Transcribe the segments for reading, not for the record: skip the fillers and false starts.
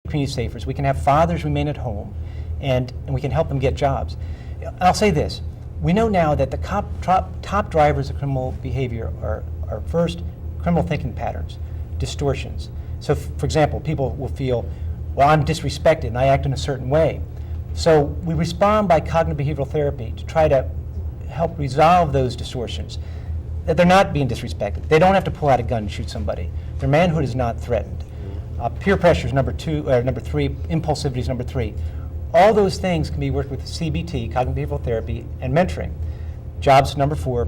community safer, we can have fathers remain at home, and we can help them get jobs. I'll say this. We know now that the top drivers of criminal behavior are first, criminal thinking patterns, distortions. So, for example, people will feel, well, I'm disrespected and I act in a certain way. So we respond by cognitive behavioral therapy to try to help resolve those distortions, that they're not being disrespected. They don't have to pull out a gun and shoot somebody. Their manhood is not threatened. Peer pressure is number 3, impulsivity is number 3. All those things can be worked with CBT, cognitive behavioral therapy, and mentoring. Jobs, number 4.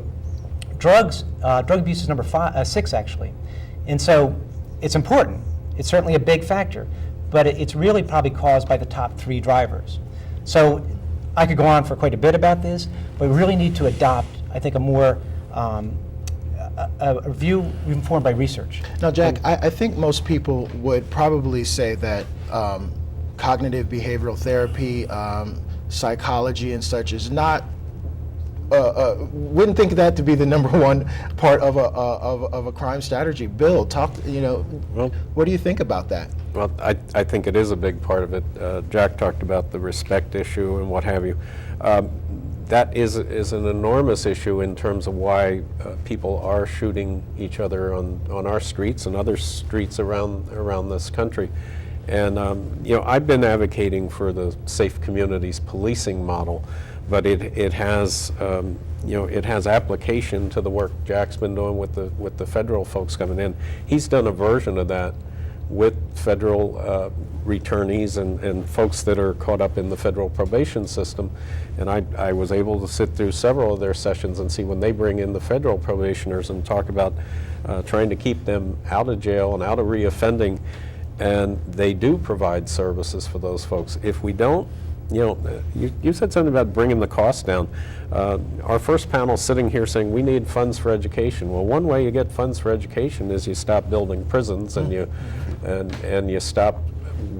Drug abuse is number 6, actually. And so it's important. It's certainly a big factor, but it's really probably caused by the top 3 drivers. So I could go on for quite a bit about this, but we really need to adopt, I think, a more a view informed by research. Now, Jack, I think most people would probably say that cognitive behavioral therapy, psychology and such is not, wouldn't think that to be the number one part of a crime strategy. Bill, well, what do you think about that? Well, I think it is a big part of it. Jack talked about the respect issue and what have you. That is an enormous issue in terms of why people are shooting each other on our streets and other streets around this country. And I've been advocating for the safe communities policing model, but it has it has application to the work Jack's been doing with the federal folks coming in. He's done a version of that with federal returnees and folks that are caught up in the federal probation system. And I was able to sit through several of their sessions and see when they bring in the federal probationers and talk about trying to keep them out of jail and out of reoffending. And they do provide services for those folks. If we don't, you said something about bringing the cost down. Our first panel sitting here saying we need funds for education. Well, one way you get funds for education is you stop building prisons and you stop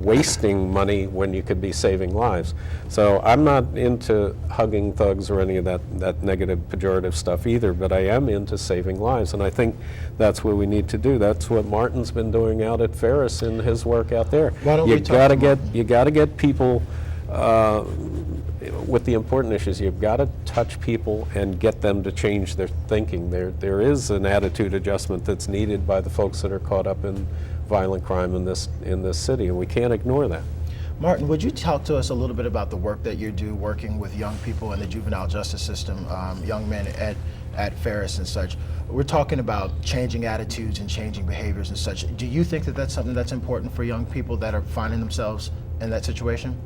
wasting money when you could be saving lives. So I'm not into hugging thugs or any of that negative pejorative stuff either, but I am into saving lives, and I think that's what we need to do. That's what Martin's been doing out at Ferris in his work out there. You gotta get people with the important issues. You've got to touch people and get them to change their thinking. There is an attitude adjustment that's needed by the folks that are caught up in violent crime in this city, and we can't ignore that. Martin, would you talk to us a little bit about the work that you do working with young people in the juvenile justice system, young men at Ferris and such? We're talking about changing attitudes and changing behaviors and such. Do you think that that's something that's important for young people that are finding themselves in that situation?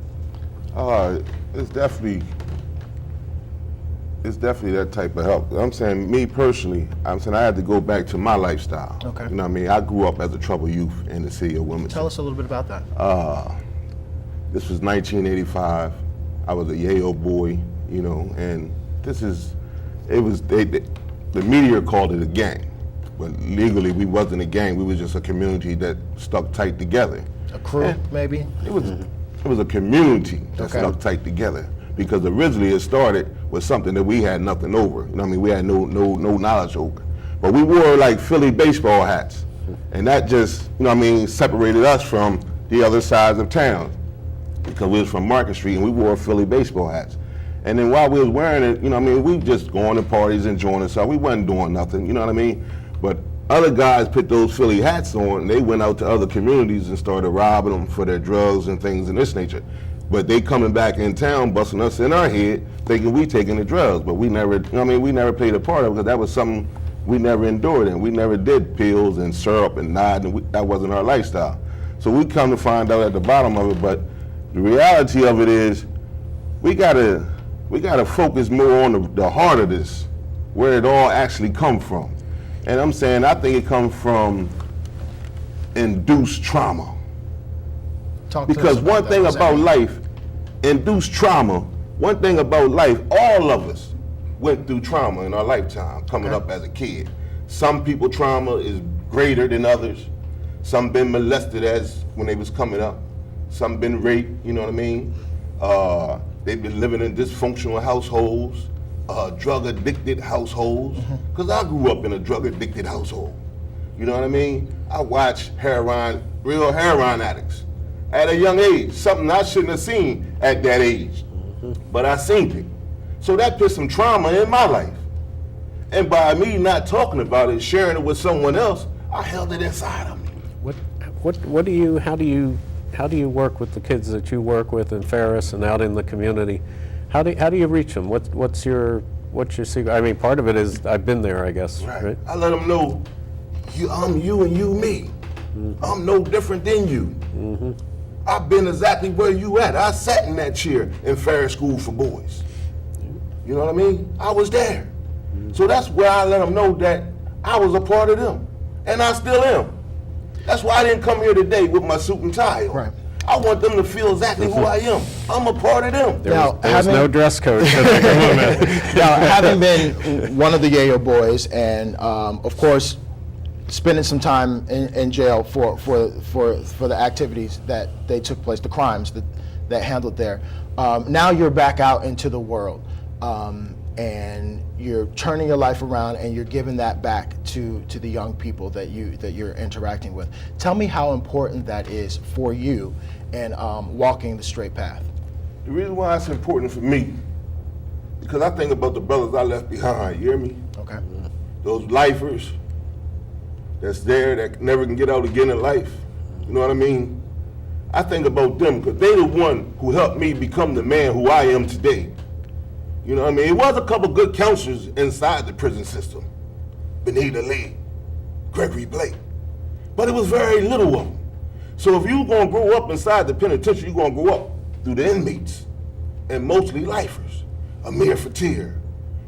It's definitely that type of help. I'm saying, me personally, I had to go back to my lifestyle. Okay. You know what I mean? I grew up as a troubled youth in the city of Wilmington. Tell us a little bit about that. This was 1985. I was a Yale boy, and the media called it a gang, but legally we wasn't a gang. We was just a community that stuck tight together. A crew, maybe? It was a community that stuck tight together, because originally it started with something that we had nothing over. We had no knowledge over. But we wore like Philly baseball hats, and that just, separated us from the other sides of town, because we was from Market Street and we wore Philly baseball hats. And then while we was wearing it, we just going to parties, enjoying ourselves. We wasn't doing nothing, But other guys put those Philly hats on, and they went out to other communities and started robbing them for their drugs and things of this nature. But they coming back in town, busting us in our head, thinking we taking the drugs. But we never, we never played a part of it, because that was something we never endured in. We never did pills and syrup and nod, and that wasn't our lifestyle. So we come to find out at the bottom of it, but the reality of it is we gotta focus more on the heart of this, where it all actually come from. And I'm saying, I think it comes from induced trauma. Because one thing about life, induced trauma, one thing about life, all of us went through trauma in our lifetime, coming up as a kid. Some people trauma is greater than others. Some been molested as when they was coming up. Some been raped, they've been living in dysfunctional households, drug-addicted households. Because I grew up in a drug-addicted household. I watched real heroin addicts at a young age, something I shouldn't have seen at that age, but I seen it. So that put some trauma in my life. And by me not talking about it, sharing it with someone else, I held it inside of me. How do you work with the kids that you work with in Ferris and out in the community? How do you reach them? What's your secret? I mean, part of it is I've been there, I guess. Right? I let them know, I'm you and you me. I'm no different than you. I've been exactly where you at. I sat in that chair in Ferris School for Boys. You know what I mean? I was there. So that's where I let them know that I was a part of them. And I still am. That's why I didn't come here today with my suit and tie on. Right. I want them to feel exactly who I am. I'm a part of them. There's no dress code. Now, having been one of the Yayo boys, and of course, spending some time in jail for the activities that they took place, the crimes that handled there. Now you're back out into the world, and you're turning your life around, and you're giving that back to the young people that you're interacting with. Tell me how important that is for you in walking the straight path. The reason why it's important for me, because I think about the brothers I left behind, you hear me? Okay. Those lifers that's there that never can get out again in life. You know what I mean? I think about them because they the one who helped me become the man who I am today. You know what I mean? It was a couple good counselors inside the prison system. Benita Lee, Gregory Blake. But it was very little of them. So if you're gonna grow up inside the penitentiary, you're gonna grow up through the inmates and mostly lifers. Amir Fatir,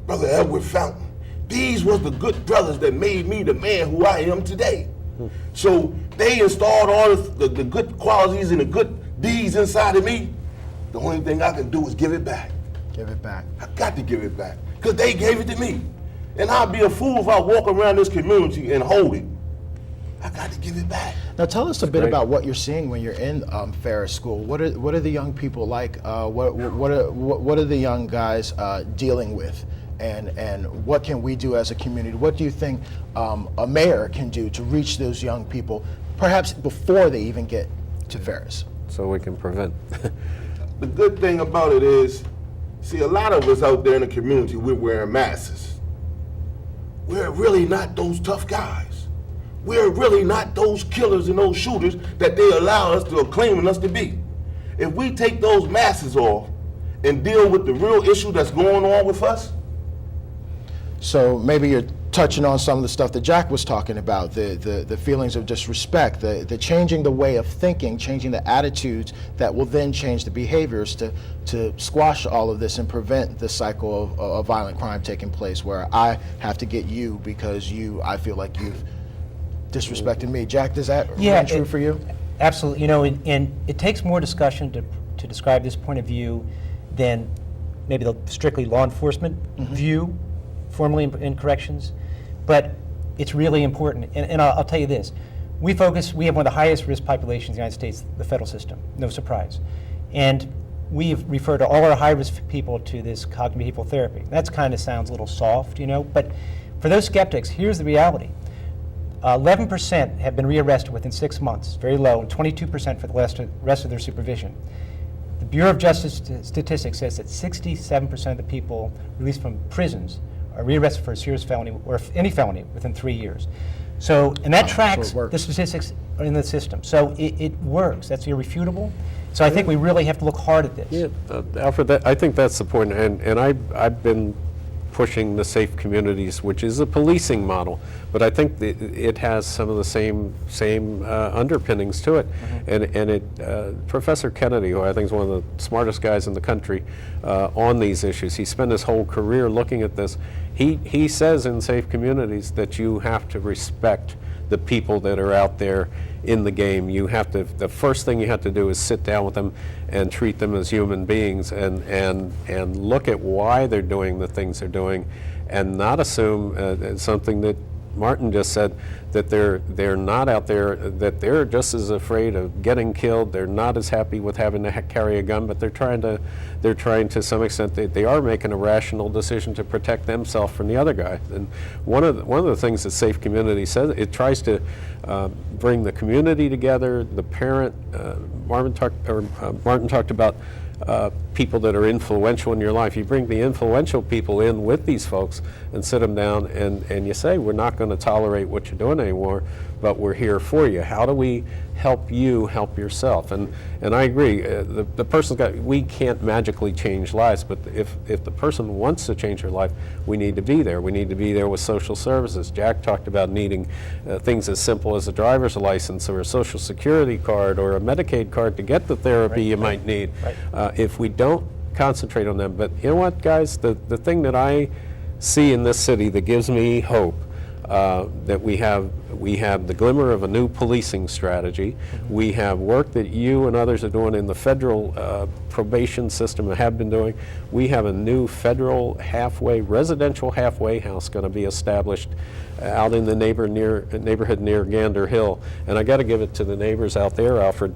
Brother Edward Fountain. These was the good brothers that made me the man who I am today. So they installed all the good qualities and the good deeds inside of me. The only thing I can do is give it back. Give it back. I got to give it back because they gave it to me. And I'd be a fool if I walk around this community and hold it. I got to give it back. Now tell us a bit about what you're seeing when you're in Ferris School. What are the young people like? What are the young guys dealing with? And what can we do as a community? What do you think a mayor can do to reach those young people, perhaps before they even get to Ferris? So we can prevent. The good thing about it is, see, a lot of us out there in the community, we're wearing masks. We're really not those tough guys. We're really not those killers and those shooters that they allow us to claiming us to be. If we take those masks off and deal with the real issue that's going on with us. So maybe you're touching on some of the stuff that Jack was talking about, the feelings of disrespect, the changing the way of thinking, changing the attitudes that will then change the behaviors to squash all of this and prevent the cycle of violent crime taking place where I have to get you because I feel like you've disrespected me. Jack, does that ring true for you? Absolutely. You know, and it takes more discussion to describe this point of view than maybe the strictly law enforcement view, formally in corrections, but it's really important. And I'll tell you this, we have one of the highest risk populations in the United States, the federal system, no surprise. And we've referred all our high-risk people to this cognitive behavioral therapy. That kind of sounds a little soft, you know, but for those skeptics, here's the reality. 11% have been rearrested within 6 months, very low, and 22% for the rest of their supervision. The Bureau of Justice Statistics says that 67% of the people released from prisons are rearrested for a serious felony or any felony within 3 years. So, and that tracks the statistics in the system. So it works. That's irrefutable. So I think we really have to look hard at this. Yeah, Alfred, I think that's important. And I've been pushing the safe communities, which is a policing model, but I think it has some of the same underpinnings to it. And Professor Kennedy, who I think is one of the smartest guys in the country on these issues, he spent his whole career looking at this. He says in safe communities that you have to respect the people that are out there in the game. You have to, the first thing you have to do is sit down with them and treat them as human beings and look at why they're doing the things they're doing and not assume something that Martin just said, that they're not out there, that they're just as afraid of getting killed. They're not as happy with having to carry a gun, but they're trying to some extent, they are making a rational decision to protect themselves from the other guy. And one of the things that Safe Community says, it tries to bring the community together. The parent, Martin talked about people that are influential in your life. You bring the influential people in with these folks and sit them down and you say, we're not going to tolerate what you're doing anymore, but we're here for you. How do we help you help yourself? And I agree, the person's we can't magically change lives, but if the person wants to change their life, we need to be there. We need to be there with social services. Jack talked about needing things as simple as a driver's license or a social security card or a Medicaid card to get the therapy you might need. Right. If we don't concentrate on them, but you know what, guys, the thing that I see in this city that gives me hope, that we have the glimmer of a new policing strategy. Mm-hmm. We have work that you and others are doing in the federal probation system and have been doing. We have a new federal residential halfway house going to be established out in the neighborhood near Gander Hill. And I got to give it to the neighbors out there, Alfred.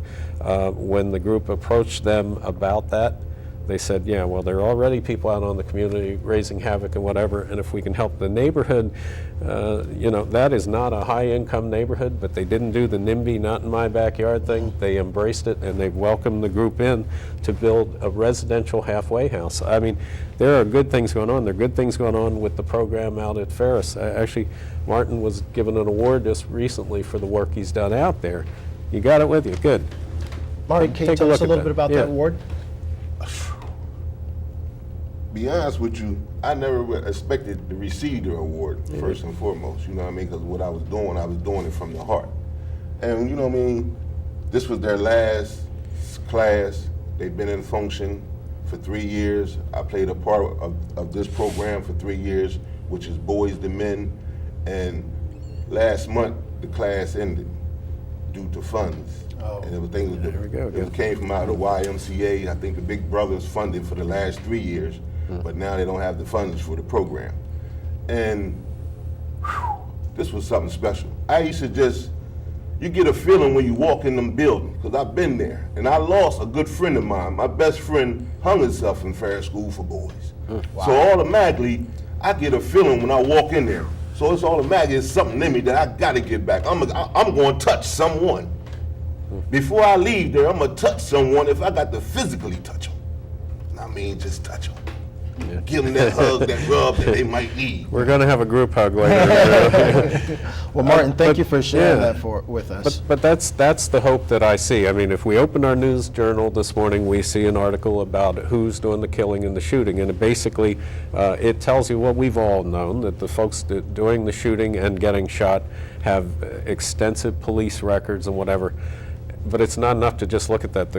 When the group approached them about that, they said, yeah, well, there are already people out on the community raising havoc and whatever, and if we can help the neighborhood, that is not a high-income neighborhood, but they didn't do the NIMBY, not in my backyard thing. They embraced it, and they've welcomed the group in to build a residential halfway house. I mean, there are good things going on. There are good things going on with the program out at Ferris. Actually, Martin was given an award just recently for the work he's done out there. You got it with you, good. Martin, can you tell us a little bit about that award? Be honest with you, I never expected to receive the award, first and foremost, you know what I mean? Because what I was doing it from the heart. And you know what I mean? This was their last class. They've been in function for 3 years. I played a part of this program for 3 years, which is Boys to Men. And last month, the class ended due to funds. And it came from out of the YMCA. I think the Big Brothers funded for the last 3 years, but now they don't have the funds for the program. And this was something special. I used to you get a feeling when you walk in them buildings, because I've been there. And I lost a good friend of mine. My best friend hung himself in Ferris School for Boys. Wow. So automatically, I get a feeling when I walk in there. So it's automatically, it's something in me that I gotta get back. I'm going to touch someone. Before I leave there, I'm going to touch someone if I got to physically touch them. I mean, just touch them. Yeah. Give them that hug, that rub that they might need. We're going to have a group hug later. Well, Martin, thank you for sharing that with us. But that's the hope that I see. I mean, if we open our news journal this morning, we see an article about who's doing the killing and the shooting, and it tells you what we've all known, that the folks doing the shooting and getting shot have extensive police records and whatever. But it's not enough to just look at that.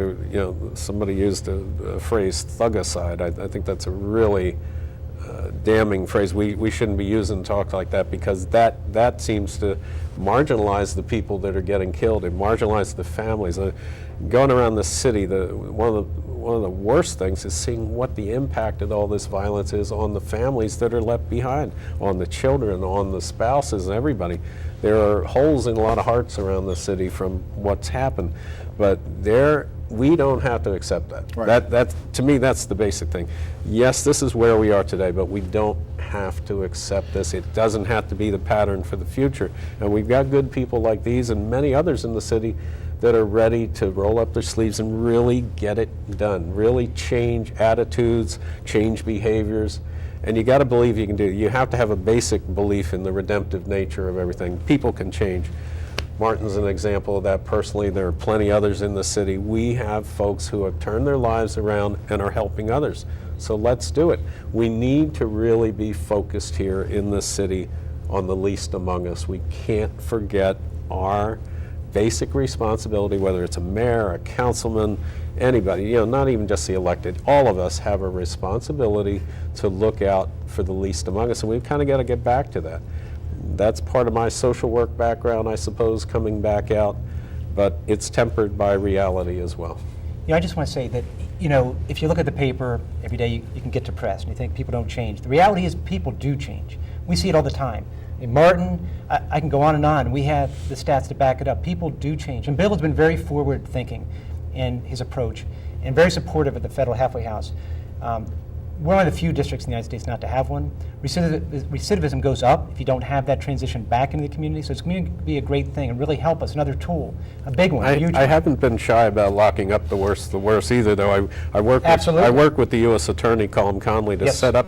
Somebody used a phrase, thugicide. I think that's a really damning phrase. We shouldn't be using talk like that, because that seems to marginalize the people that are getting killed. It marginalizes the families. Going around the city, one of the worst things is seeing what the impact of all this violence is on the families that are left behind, on the children, on the spouses, and everybody. There are holes in a lot of hearts around the city from what's happened, but we don't have to accept that. Right. That to me, that's the basic thing. Yes, this is where we are today, but we don't have to accept this. It doesn't have to be the pattern for the future. And we've got good people like these and many others in the city that are ready to roll up their sleeves and really get it done, really change attitudes, change behaviors. And you got to believe you can do it. You have to have a basic belief in the redemptive nature of everything. People can change. Martin's an example of that personally. There are plenty others in the city. We have folks who have turned their lives around and are helping others. So let's do it. We need to really be focused here in this city on the least among us. We can't forget our basic responsibility, whether it's a mayor, a councilman, anybody, not even just the elected. All of us have a responsibility to look out for the least among us, and we've kind of got to get back to that. That's part of my social work background, I suppose, coming back out, but it's tempered by reality as well. I just want to say that, if you look at the paper every day, you can get depressed and you think people don't change. The reality is people do change. We see it all the time. In Martin, I can go on and on. We have the stats to back it up. People do change. And Bill has been very forward-thinking in his approach and very supportive of the federal halfway house. We're one of the few districts in the United States not to have one. Recidivism goes up if you don't have that transition back into the community, so it's going to be a great thing and really help us. Another tool, a big one, a huge I one. haven't been shy about locking up the worst either, though. I work Absolutely. I work with the U.S. Attorney, Colin Conley, to Yes. set up